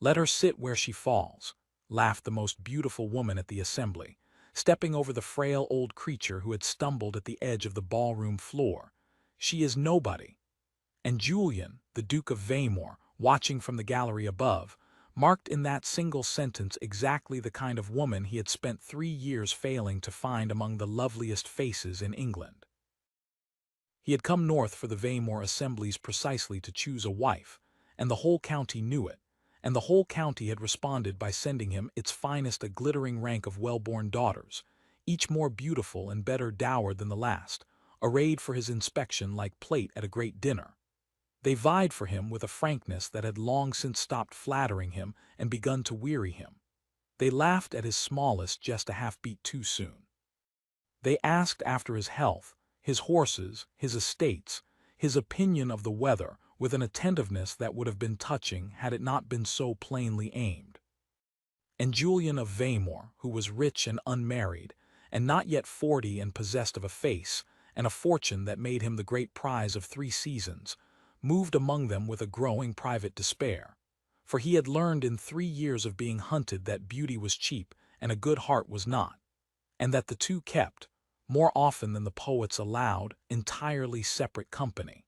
"Let her sit where she falls," laughed the most beautiful woman at the assembly, stepping over the frail old creature who had stumbled at the edge of the ballroom floor. "She is nobody." And Julian, the Duke of Weymouth, watching from the gallery above, marked in that single sentence exactly the kind of woman he had spent 3 years failing to find among the loveliest faces in England. He had come north for the Weymouth assemblies precisely to choose a wife, and the whole county knew it, and the whole county had responded by sending him its finest, a glittering rank of well-born daughters, each more beautiful and better dowered than the last, arrayed for his inspection like plate at a great dinner. They vied for him with a frankness that had long since stopped flattering him and begun to weary him. They laughed at his smallest just a half-beat too soon. They asked after his health, his horses, his estates, his opinion of the weather, with an attentiveness that would have been touching had it not been so plainly aimed. And Julian of Weymouth, who was rich and unmarried, and not yet 40 and possessed of a face, and a fortune that made him the great prize of 3 seasons, moved among them with a growing private despair. For he had learned in 3 years of being hunted that beauty was cheap and a good heart was not, and that the two kept, more often than the poets allowed, entirely separate company.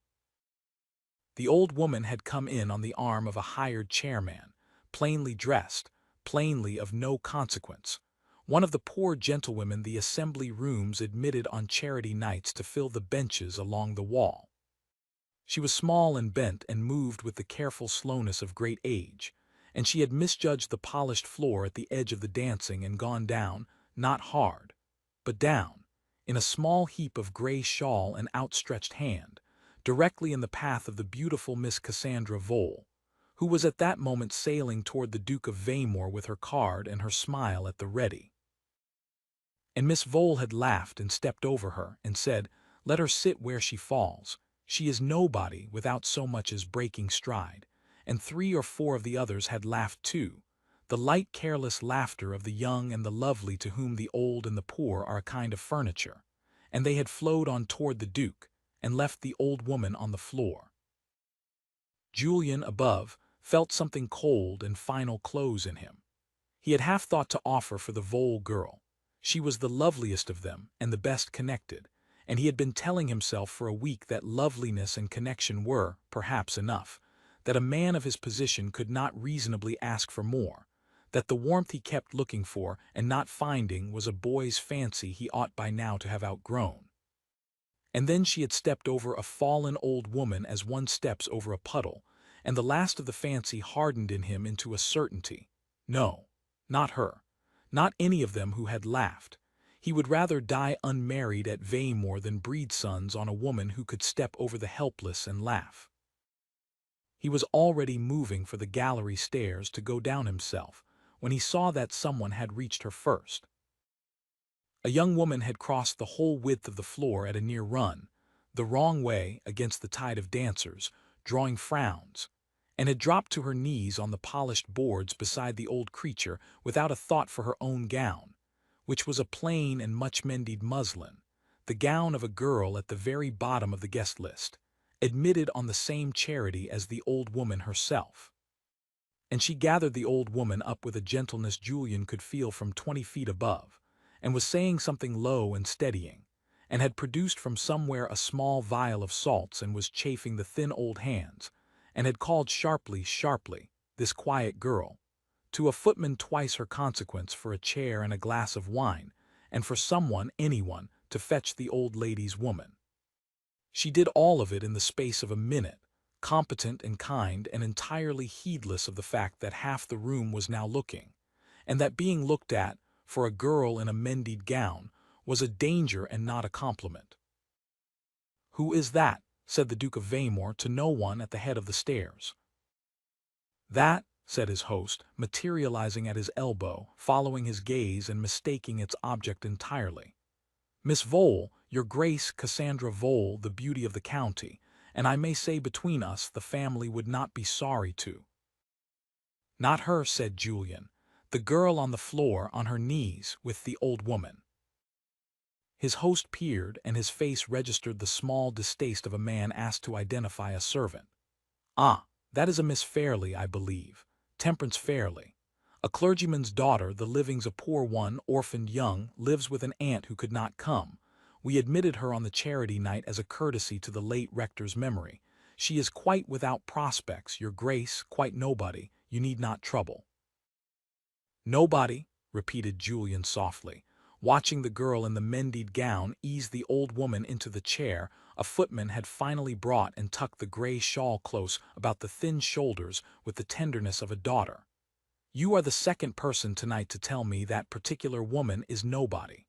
The old woman had come in on the arm of a hired chairman, plainly dressed, plainly of no consequence, one of the poor gentlewomen the assembly rooms admitted on charity nights to fill the benches along the wall. She was small and bent and moved with the careful slowness of great age, and she had misjudged the polished floor at the edge of the dancing and gone down, not hard, but down, in a small heap of gray shawl and outstretched hand, directly in the path of the beautiful Miss Cassandra Vole, who was at that moment sailing toward the Duke of Weymouth with her card and her smile at the ready. And Miss Vole had laughed and stepped over her and said, "Let her sit where she falls. She is nobody," without so much as breaking stride, and 3 or 4 of the others had laughed too, the light careless laughter of the young and the lovely to whom the old and the poor are a kind of furniture, and they had flowed on toward the Duke, and left the old woman on the floor. Julian, above, felt something cold and final close in him. He had half thought to offer for the Vole girl. She was the loveliest of them and the best connected, and he had been telling himself for a week that loveliness and connection were, perhaps, enough, that a man of his position could not reasonably ask for more, that the warmth he kept looking for and not finding was a boy's fancy he ought by now to have outgrown. And then she had stepped over a fallen old woman as one steps over a puddle, and the last of the fancy hardened in him into a certainty. No, not her, not any of them who had laughed. He would rather die unmarried at Weymouth than breed sons on a woman who could step over the helpless and laugh. He was already moving for the gallery stairs to go down himself, when he saw that someone had reached her first. A young woman had crossed the whole width of the floor at a near run, the wrong way against the tide of dancers, drawing frowns, and had dropped to her knees on the polished boards beside the old creature without a thought for her own gown, which was a plain and much-mended muslin, the gown of a girl at the very bottom of the guest list, admitted on the same charity as the old woman herself. And she gathered the old woman up with a gentleness Julian could feel from 20 feet above, and was saying something low and steadying, and had produced from somewhere a small vial of salts and was chafing the thin old hands, and had called sharply, this quiet girl, to a footman twice her consequence for a chair and a glass of wine, and for someone, anyone, to fetch the old lady's woman. She did all of it in the space of a minute, competent and kind and entirely heedless of the fact that half the room was now looking, and that being looked at, for a girl in a mended gown, was a danger and not a compliment. "Who is that?" said the Duke of Weymouth to no one at the head of the stairs. "That," said his host, materializing at his elbow, following his gaze and mistaking its object entirely. "Miss Vole, your Grace Cassandra Vole, the beauty of the county, and I may say between us the family would not be sorry to." "Not her," said Julian, "the girl on the floor on her knees with the old woman." His host peered, and his face registered the small distaste of a man asked to identify a servant. "Ah, that is a Miss Fairley, I believe. Temperance fairly. A clergyman's daughter, the living's a poor one, orphaned young, lives with an aunt who could not come. We admitted her on the charity night as a courtesy to the late rector's memory. She is quite without prospects, your grace, quite nobody, you need not trouble. Nobody, repeated Julian softly. Watching the girl in the mended gown ease the old woman into the chair, a footman had finally brought and tucked the gray shawl close about the thin shoulders with the tenderness of a daughter. You are the second person tonight to tell me that particular woman is nobody.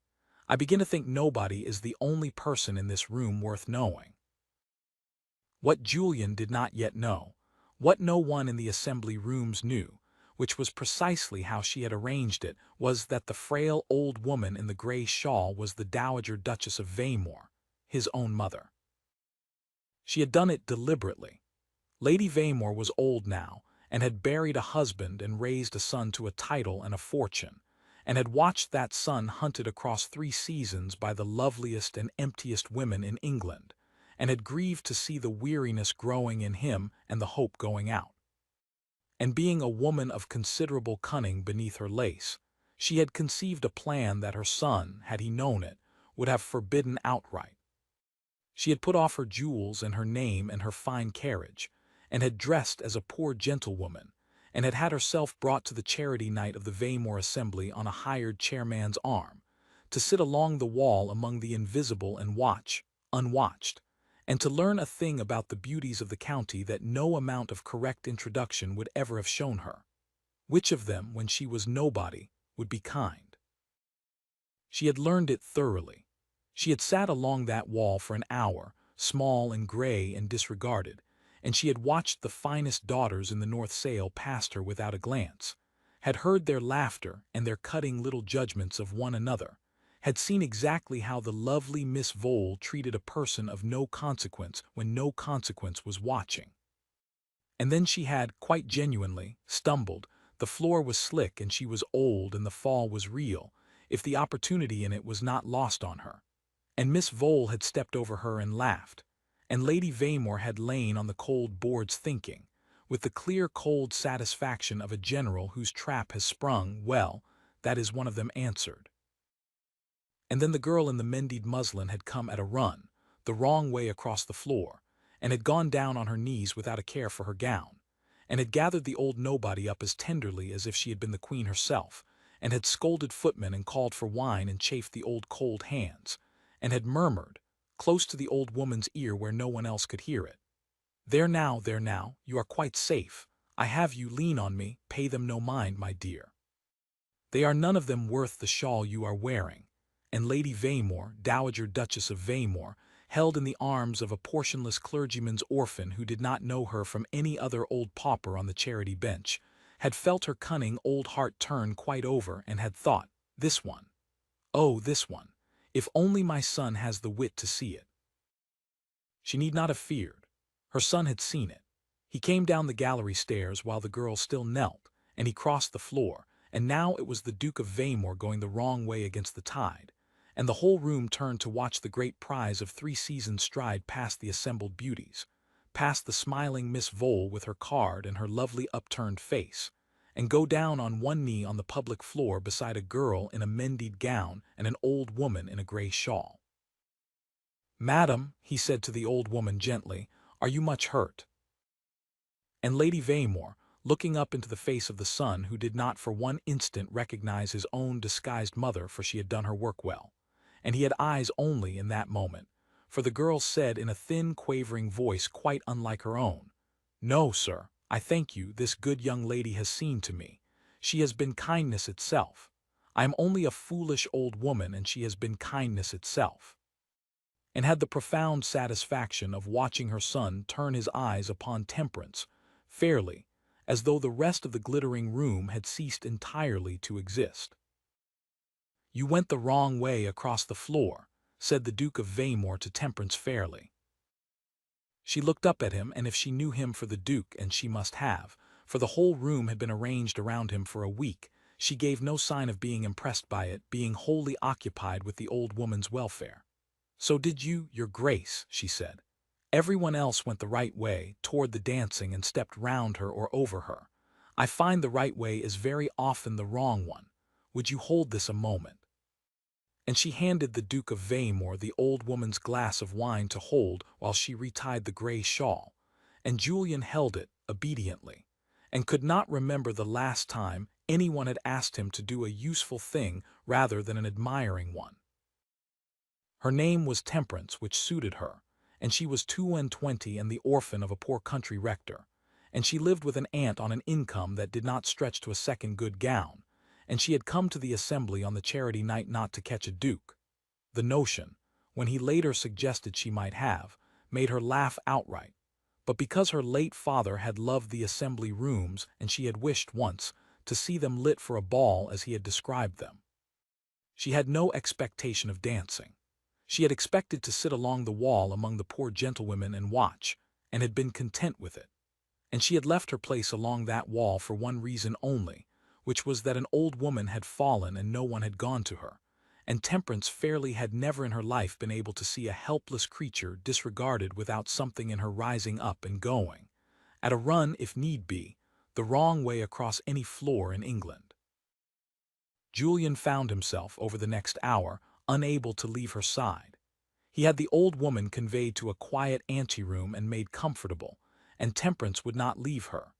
I begin to think nobody is the only person in this room worth knowing. What Julian did not yet know, what no one in the assembly rooms knew, which was precisely how she had arranged it, was that the frail old woman in the gray shawl was the Dowager Duchess of Weymouth, his own mother. She had done it deliberately. Lady Weymouth was old now, and had buried a husband and raised a son to a title and a fortune, and had watched that son hunted across 3 seasons by the loveliest and emptiest women in England, and had grieved to see the weariness growing in him and the hope going out. And being a woman of considerable cunning beneath her lace, she had conceived a plan that her son, had he known it, would have forbidden outright. She had put off her jewels and her name and her fine carriage, and had dressed as a poor gentlewoman, and had had herself brought to the charity night of the Weymouth Assembly on a hired chairman's arm, to sit along the wall among the invisible and watch, unwatched, and to learn a thing about the beauties of the county that no amount of correct introduction would ever have shown her. Which of them, when she was nobody, would be kind? She had learned it thoroughly. She had sat along that wall for an hour, small and gray and disregarded, and she had watched the finest daughters in the North sail past her without a glance, had heard their laughter and their cutting little judgments of one another, had seen exactly how the lovely Miss Vole treated a person of no consequence when no consequence was watching. And then she had, quite genuinely, stumbled. The floor was slick and she was old and the fall was real, if the opportunity in it was not lost on her. And Miss Vole had stepped over her and laughed, and Lady Weymouth had lain on the cold boards thinking, with the clear cold satisfaction of a general whose trap has sprung. Well, that is one of them answered. And then the girl in the mended muslin had come at a run, the wrong way across the floor, and had gone down on her knees without a care for her gown, and had gathered the old nobody up as tenderly as if she had been the queen herself, and had scolded footmen and called for wine and chafed the old cold hands, and had murmured, close to the old woman's ear where no one else could hear it, there now, you are quite safe. I have you, lean on me, pay them no mind, my dear. They are none of them worth the shawl you are wearing. And Lady Weymouth, Dowager Duchess of Weymouth, held in the arms of a portionless clergyman's orphan who did not know her from any other old pauper on the charity bench, had felt her cunning old heart turn quite over and had thought, this one, oh, this one, if only my son has the wit to see it. She need not have feared. Her son had seen it. He came down the gallery stairs while the girl still knelt, and he crossed the floor, and now it was the Duke of Weymouth going the wrong way against the tide, and the whole room turned to watch the great prize of 3 seasons stride past the assembled beauties, past the smiling Miss Vole with her card and her lovely upturned face, and go down on one knee on the public floor beside a girl in a mended gown and an old woman in a gray shawl. "Madam," he said to the old woman gently, "are you much hurt?" And Lady Weymouth, looking up into the face of the son who did not for one instant recognize his own disguised mother, for she had done her work well, and he had eyes only in that moment, for the girl said in a thin, quavering voice quite unlike her own, "No, sir, I thank you, this good young lady has seen to me. She has been kindness itself. I am only a foolish old woman and she has been kindness itself," and had the profound satisfaction of watching her son turn his eyes upon Temperance, fairly, as though the rest of the glittering room had ceased entirely to exist. "You went the wrong way across the floor," said the Duke of Weymouth to Temperance fairly. She looked up at him, and if she knew him for the Duke, and she must have, for the whole room had been arranged around him for a week, she gave no sign of being impressed by it, being wholly occupied with the old woman's welfare. "So did you, your grace," she said. "Everyone else went the right way, toward the dancing, and stepped round her or over her. I find the right way is very often the wrong one. Would you hold this a moment?" And she handed the Duke of Weymore the old woman's glass of wine to hold while she retied the gray shawl, and Julian held it obediently, and could not remember the last time anyone had asked him to do a useful thing rather than an admiring one. Her name was Temperance, which suited her, and she was 22 and the orphan of a poor country rector, and she lived with an aunt on an income that did not stretch to a second good gown, and she had come to the assembly on the charity night not to catch a duke. The notion, when he later suggested she might have, made her laugh outright, but because her late father had loved the assembly rooms and she had wished once to see them lit for a ball as he had described them. She had no expectation of dancing. She had expected to sit along the wall among the poor gentlewomen and watch, and had been content with it. And she had left her place along that wall for one reason only, which was that an old woman had fallen and no one had gone to her, and Temperance fairly had never in her life been able to see a helpless creature disregarded without something in her rising up and going, at a run if need be, the wrong way across any floor in England. Julian found himself, over the next hour, unable to leave her side. He had the old woman conveyed to a quiet anteroom and made comfortable, and Temperance would not leave her.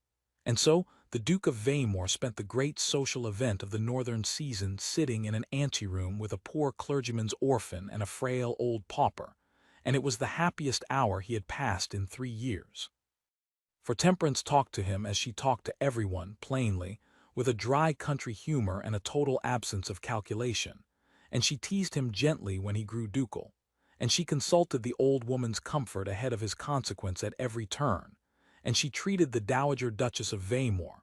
And so the Duke of Weymore spent the great social event of the northern season sitting in an anteroom with a poor clergyman's orphan and a frail old pauper, and it was the happiest hour he had passed in 3 years. For Temperance talked to him as she talked to everyone, plainly, with a dry country humor and a total absence of calculation, and she teased him gently when he grew ducal, and she consulted the old woman's comfort ahead of his consequence at every turn, and she treated the Dowager Duchess of Weymore,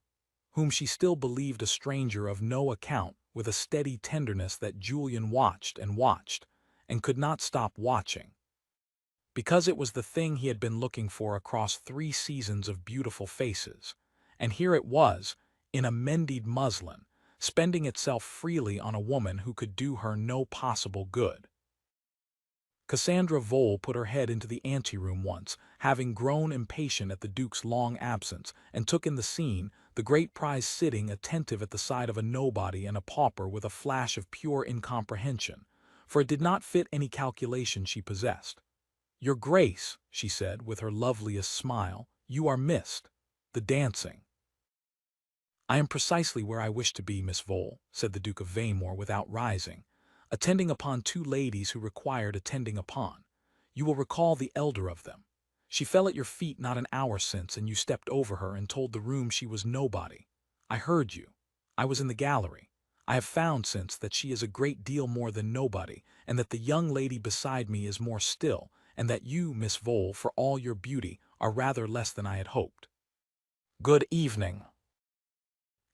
whom she still believed a stranger of no account, with a steady tenderness that Julian watched, and could not stop watching, because it was the thing he had been looking for across 3 seasons of beautiful faces, and here it was, in a mended muslin, spending itself freely on a woman who could do her no possible good. Cassandra Vole put her head into the anteroom once, having grown impatient at the Duke's long absence, and took in the scene, the great prize sitting attentive at the side of a nobody and a pauper with a flash of pure incomprehension, for it did not fit any calculation she possessed. "Your Grace," she said, with her loveliest smile, "you are missed. The dancing." "I am precisely where I wish to be, Miss Vole," said the Duke of Weymore without rising, "attending upon 2 ladies who required attending upon. You will recall the elder of them. She fell at your feet not an hour since, and you stepped over her and told the room she was nobody. I heard you. I was in the gallery. I have found since that she is a great deal more than nobody, and that the young lady beside me is more still, and that you, Miss Vole, for all your beauty, are rather less than I had hoped. Good evening."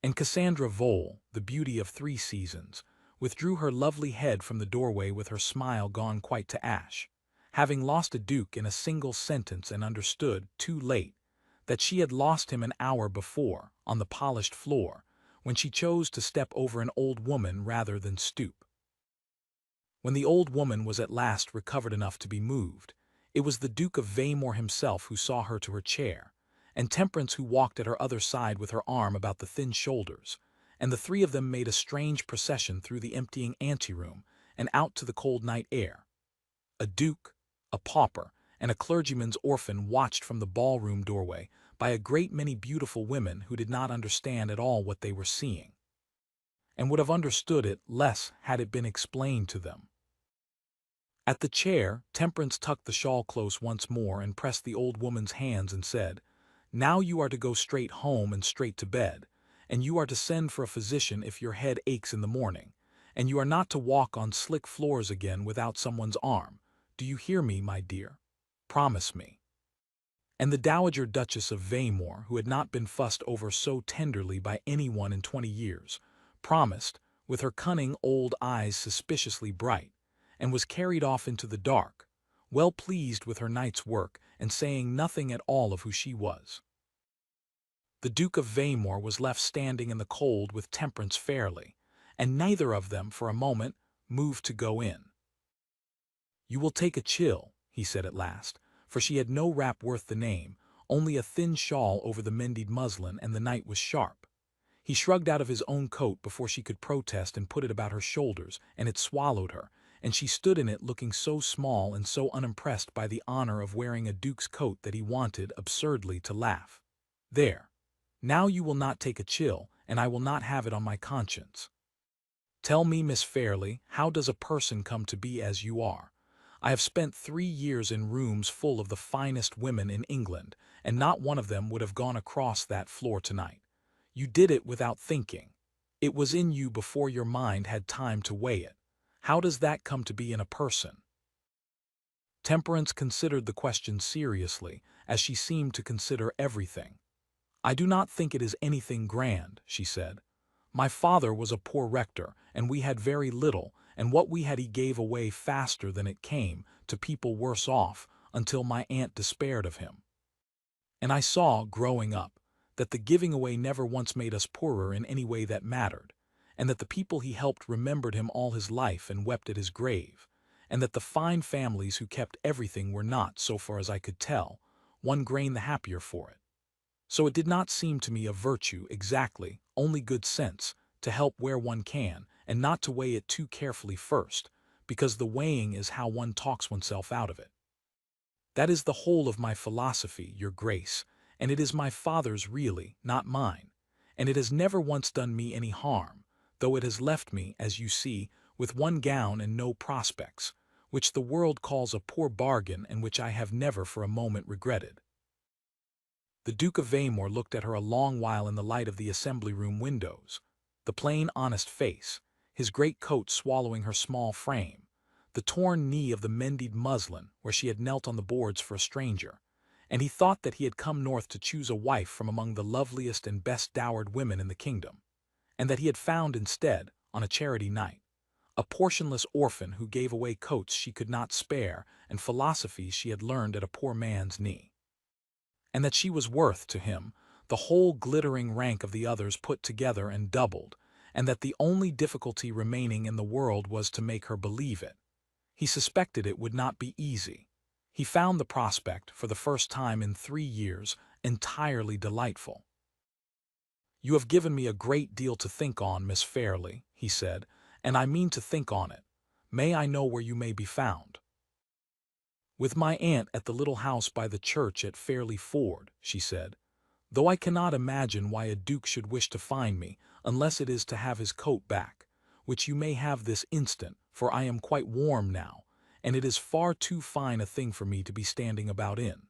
And Cassandra Vole, the beauty of 3 seasons, withdrew her lovely head from the doorway with her smile gone quite to ash, having lost a duke in a single sentence and understood, too late, that she had lost him an hour before, on the polished floor, when she chose to step over an old woman rather than stoop. When the old woman was at last recovered enough to be moved, it was the Duke of Weymore himself who saw her to her chair, and Temperance who walked at her other side with her arm about the thin shoulders, and the 3 of them made a strange procession through the emptying anteroom and out to the cold night air. A duke, a pauper, and a clergyman's orphan watched from the ballroom doorway by a great many beautiful women who did not understand at all what they were seeing, and would have understood it less had it been explained to them. At the chair, Temperance tucked the shawl close once more and pressed the old woman's hands and said, "Now you are to go straight home and straight to bed, and you are to send for a physician if your head aches in the morning, and you are not to walk on slick floors again without someone's arm. Do you hear me, my dear? Promise me." And the Dowager Duchess of Weymore, who had not been fussed over so tenderly by anyone in 20 years, promised, with her cunning old eyes suspiciously bright, and was carried off into the dark, well pleased with her night's work and saying nothing at all of who she was. The Duke of Weymore was left standing in the cold with Temperance fairly, and neither of them, for a moment, moved to go in. "You will take a chill," he said at last, for she had no wrap worth the name, only a thin shawl over the mended muslin, and the night was sharp. He shrugged out of his own coat before she could protest and put it about her shoulders, and it swallowed her, and she stood in it looking so small and so unimpressed by the honor of wearing a duke's coat that he wanted, absurdly, to laugh. There. Now you will not take a chill, and I will not have it on my conscience. Tell me, Miss Fairley, how does a person come to be as you are? I have spent 3 years in rooms full of the finest women in England, and not one of them would have gone across that floor tonight. You did it without thinking. It was in you before your mind had time to weigh it. How does that come to be in a person? Temperance considered the question seriously, as she seemed to consider everything. I do not think it is anything grand, she said. My father was a poor rector, and we had very little, and what we had he gave away faster than it came, to people worse off, until my aunt despaired of him. And I saw, growing up, that the giving away never once made us poorer in any way that mattered, and that the people he helped remembered him all his life and wept at his grave, and that the fine families who kept everything were not, so far as I could tell, one grain the happier for it. So it did not seem to me a virtue exactly, only good sense, to help where one can, and not to weigh it too carefully first, because the weighing is how one talks oneself out of it. That is the whole of my philosophy, your grace, and it is my father's really, not mine, and it has never once done me any harm, though it has left me, as you see, with one gown and no prospects, which the world calls a poor bargain and which I have never for a moment regretted. The Duke of Weymouth looked at her a long while in the light of the assembly-room windows, the plain, honest face, his great coat swallowing her small frame, the torn knee of the mended muslin where she had knelt on the boards for a stranger, and he thought that he had come north to choose a wife from among the loveliest and best-dowered women in the kingdom, and that he had found instead, on a charity night, a portionless orphan who gave away coats she could not spare and philosophies she had learned at a poor man's knee. And that she was worth, to him, the whole glittering rank of the others put together and doubled, and that the only difficulty remaining in the world was to make her believe it. He suspected it would not be easy. He found the prospect, for the first time in 3 years, entirely delightful. You have given me a great deal to think on, Miss Fairley, he said, and I mean to think on it. May I know where you may be found? With my aunt at the little house by the church at Fairley Ford, she said, though I cannot imagine why a duke should wish to find me, unless it is to have his coat back, which you may have this instant, for I am quite warm now, and it is far too fine a thing for me to be standing about in.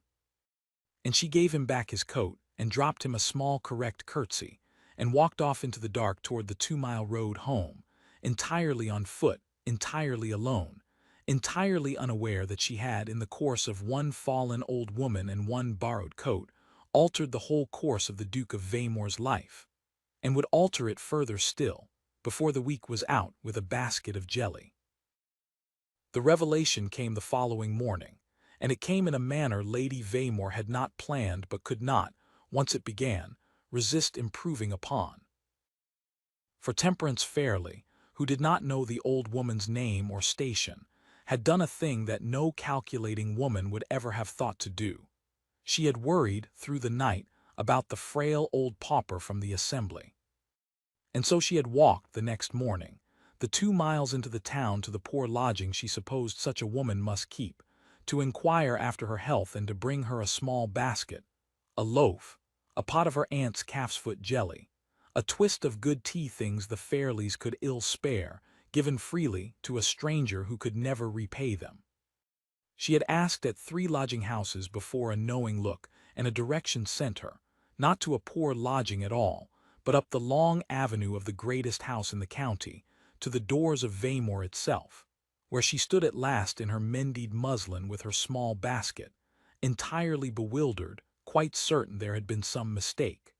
And she gave him back his coat, and dropped him a small correct curtsy, and walked off into the dark toward the 2-mile road home, entirely on foot, entirely alone, entirely unaware that she had, in the course of one fallen old woman and one borrowed coat, altered the whole course of the Duke of Weymouth's life, and would alter it further still, before the week was out, with a basket of jelly. The revelation came the following morning, and it came in a manner Lady Weymouth had not planned but could not, once it began, resist improving upon. For Temperance Fairley, who did not know the old woman's name or station, had done a thing that no calculating woman would ever have thought to do. She had worried, through the night, about the frail old pauper from the assembly. And so she had walked, the next morning, the 2 miles into the town to the poor lodging she supposed such a woman must keep, to inquire after her health and to bring her a small basket, a loaf, a pot of her aunt's calf's-foot jelly, a twist of good tea things the Fairleys could ill spare, given freely to a stranger who could never repay them. She had asked at 3 lodging-houses before a knowing look, and a direction sent her, not to a poor lodging at all, but up the long avenue of the greatest house in the county, to the doors of Weymouth itself, where she stood at last in her mended muslin with her small basket, entirely bewildered, quite certain there had been some mistake.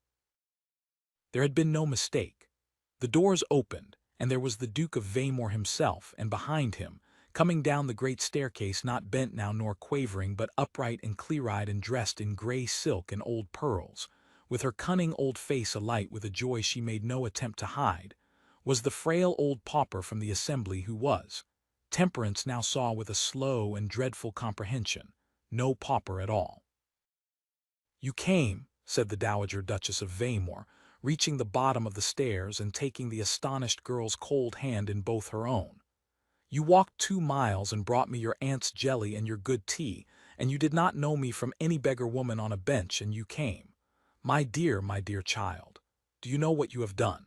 There had been no mistake. The doors opened, and there was the Duke of Weymouth himself, and behind him, coming down the great staircase, not bent now nor quavering, but upright and clear-eyed and dressed in grey silk and old pearls, with her cunning old face alight with a joy she made no attempt to hide, was the frail old pauper from the assembly who was, Temperance now saw with a slow and dreadful comprehension, no pauper at all. "You came," said the Dowager Duchess of Weymouth, reaching the bottom of the stairs and taking the astonished girl's cold hand in both her own. "You walked 2 miles and brought me your aunt's jelly and your good tea, and you did not know me from any beggar woman on a bench, and you came. My dear child, do you know what you have done?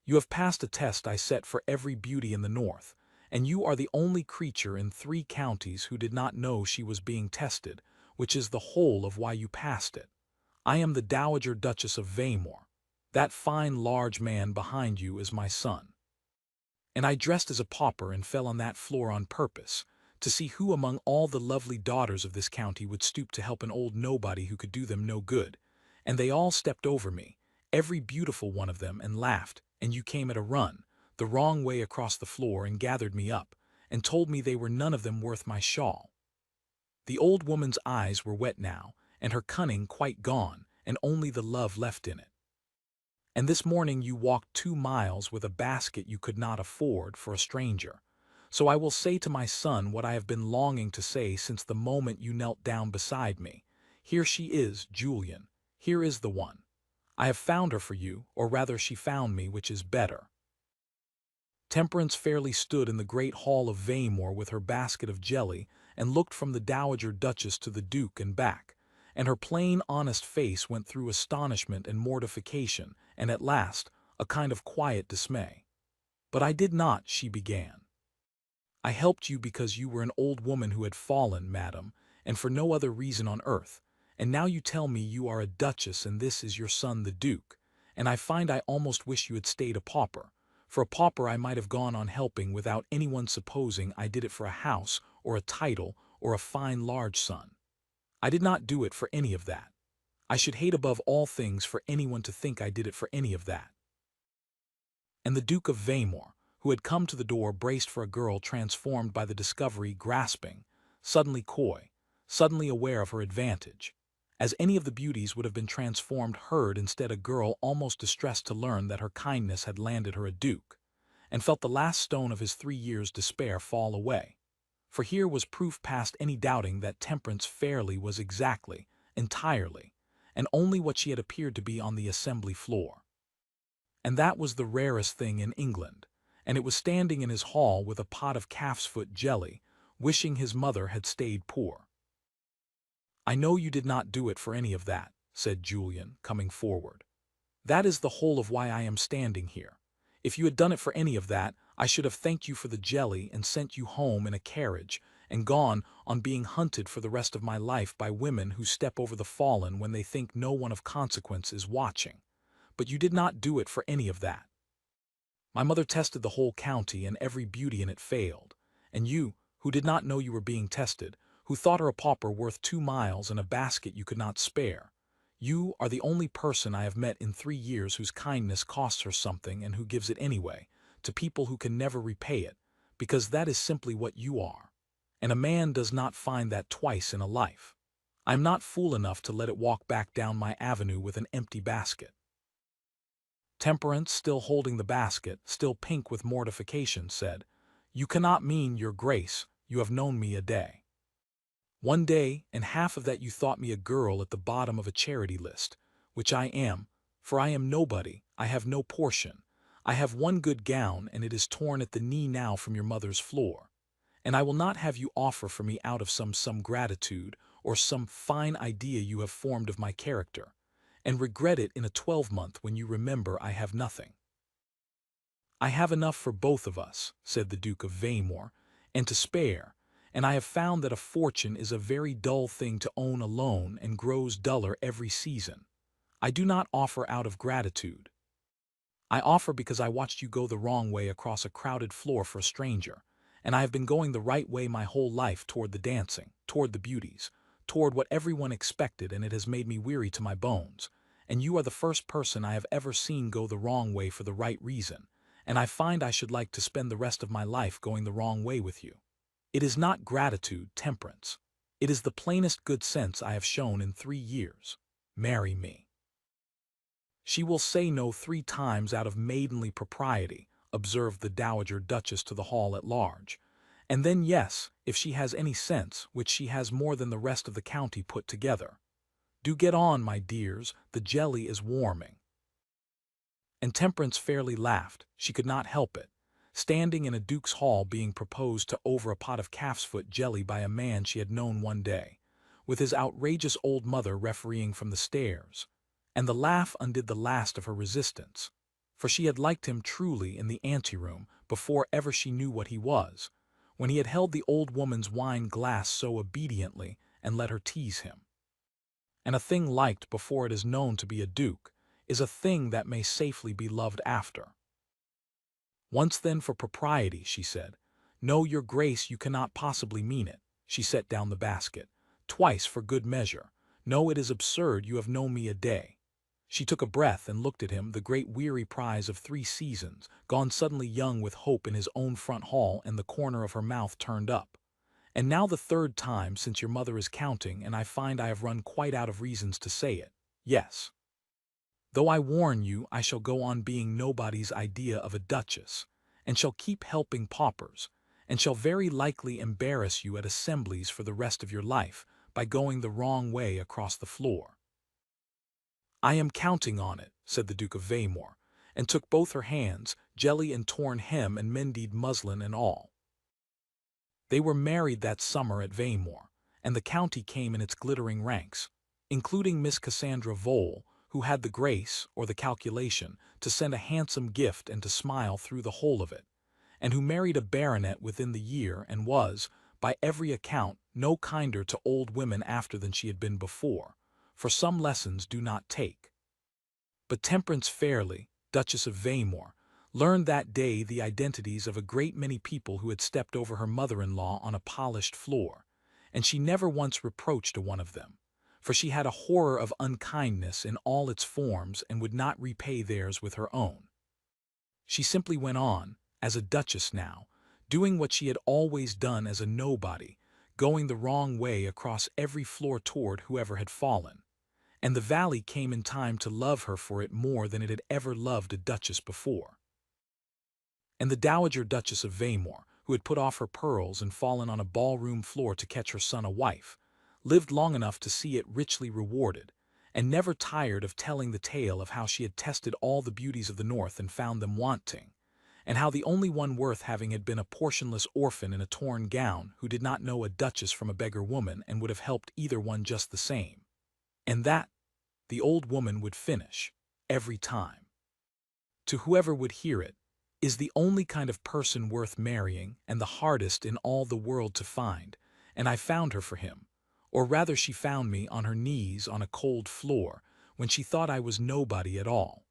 You have passed a test I set for every beauty in the North, and you are the only creature in 3 counties who did not know she was being tested, which is the whole of why you passed it. I am the Dowager Duchess of Weymouth. That fine large man behind you is my son. And I dressed as a pauper and fell on that floor on purpose, to see who among all the lovely daughters of this county would stoop to help an old nobody who could do them no good. And they all stepped over me, every beautiful one of them, and laughed, and you came at a run, the wrong way across the floor, and gathered me up, and told me they were none of them worth my shawl." The old woman's eyes were wet now, and her cunning quite gone, and only the love left in it. "And this morning you walked 2 miles with a basket you could not afford for a stranger. So I will say to my son what I have been longing to say since the moment you knelt down beside me. Here she is, Julian. Here is the one. I have found her for you, or rather she found me, which is better." Temperance fairly stood in the great hall of Weymouth with her basket of jelly, and looked from the Dowager Duchess to the Duke and back, and her plain, honest face went through astonishment and mortification, and at last, a kind of quiet dismay. "But I did not," she began. "I helped you because you were an old woman who had fallen, madam, and for no other reason on earth, and now you tell me you are a duchess and this is your son the Duke, and I find I almost wish you had stayed a pauper. For a pauper I might have gone on helping without anyone supposing I did it for a house, or a title, or a fine large son. I did not do it for any of that. I should hate above all things for anyone to think I did it for any of that." And the Duke of Weymouth, who had come to the door, braced for a girl transformed by the discovery, grasping, suddenly coy, suddenly aware of her advantage, as any of the beauties would have been transformed, heard instead a girl almost distressed to learn that her kindness had landed her a duke, and felt the last stone of his 3 years' despair fall away. For here was proof past any doubting that Temperance fairly was exactly, entirely, and only what she had appeared to be on the assembly floor. And that was the rarest thing in England, and it was standing in his hall with a pot of calf's foot jelly, wishing his mother had stayed poor. "I know you did not do it for any of that," said Julian, coming forward. "That is the whole of why I am standing here. If you had done it for any of that, I should have thanked you for the jelly and sent you home in a carriage, and gone on being hunted for the rest of my life by women who step over the fallen when they think no one of consequence is watching. But you did not do it for any of that. My mother tested the whole county, and every beauty in it failed. And you, who did not know you were being tested, who thought her a pauper worth 2 miles and a basket you could not spare, you are the only person I have met in 3 years whose kindness costs her something and who gives it anyway, to people who can never repay it, because that is simply what you are. And a man does not find that twice in a life. I am not fool enough to let it walk back down my avenue with an empty basket." Temperance, still holding the basket, still pink with mortification, said, "You cannot mean, your grace, you have known me a day. 1 day, and half of that you thought me a girl at the bottom of a charity list, which I am, for I am nobody, I have no portion. I have one good gown, and it is torn at the knee now from your mother's floor. And I will not have you offer for me out of some gratitude, or some fine idea you have formed of my character, and regret it in a 12-month when you remember I have nothing." "I have enough for both of us," said the Duke of Weymouth, "and to spare, and I have found that a fortune is a very dull thing to own alone and grows duller every season. I do not offer out of gratitude. I offer because I watched you go the wrong way across a crowded floor for a stranger, and I have been going the right way my whole life, toward the dancing, toward the beauties, toward what everyone expected, and it has made me weary to my bones, and you are the first person I have ever seen go the wrong way for the right reason, and I find I should like to spend the rest of my life going the wrong way with you. It is not gratitude, Temperance. It is the plainest good sense I have shown in 3 years. Marry me." "She will say no 3 times out of maidenly propriety," observed the Dowager Duchess to the hall at large. "And then yes, if she has any sense, which she has more than the rest of the county put together. Do get on, my dears, the jelly is warming." And Temperance fairly laughed. She could not help it. Standing in a duke's hall being proposed to over a pot of calf's foot jelly by a man she had known one day, with his outrageous old mother refereeing from the stairs. And the laugh undid the last of her resistance, for she had liked him truly in the anteroom before ever she knew what he was, when he had held the old woman's wine glass so obediently and let her tease him. And a thing liked before it is known to be a duke is a thing that may safely be loved after. Once then for propriety, she said. No, your grace, you cannot possibly mean it. She set down the basket. Twice for good measure. No, it is absurd, you have known me a day. She took a breath and looked at him, the great weary prize of 3 seasons, gone suddenly young with hope in his own front hall, and the corner of her mouth turned up. And now the 3rd time since your mother is counting, and I find I have run quite out of reasons to say it. Yes. Though I warn you, I shall go on being nobody's idea of a duchess, and shall keep helping paupers, and shall very likely embarrass you at assemblies for the rest of your life by going the wrong way across the floor. I am counting on it, said the Duke of Weymouth, and took both her hands, jelly and torn hem and mended muslin and all. They were married that summer at Weymouth, and the county came in its glittering ranks, including Miss Cassandra Vole, who had the grace, or the calculation, to send a handsome gift and to smile through the whole of it, and who married a baronet within the year and was, by every account, no kinder to old women after than she had been before, for some lessons do not take. But Temperance Fairly, Duchess of Weymouth, learned that day the identities of a great many people who had stepped over her mother-in-law on a polished floor, and she never once reproached a one of them, for she had a horror of unkindness in all its forms and would not repay theirs with her own. She simply went on, as a duchess now, doing what she had always done as a nobody, going the wrong way across every floor toward whoever had fallen, and the valley came in time to love her for it more than it had ever loved a duchess before. And the Dowager Duchess of Weymouth, who had put off her pearls and fallen on a ballroom floor to catch her son a wife, lived long enough to see it richly rewarded, and never tired of telling the tale of how she had tested all the beauties of the north and found them wanting, and how the only one worth having had been a portionless orphan in a torn gown who did not know a duchess from a beggar woman and would have helped either one just the same. And that, the old woman would finish, every time, to whoever would hear it, is the only kind of person worth marrying and the hardest in all the world to find, and I found her for him, or rather she found me on her knees on a cold floor when she thought I was nobody at all.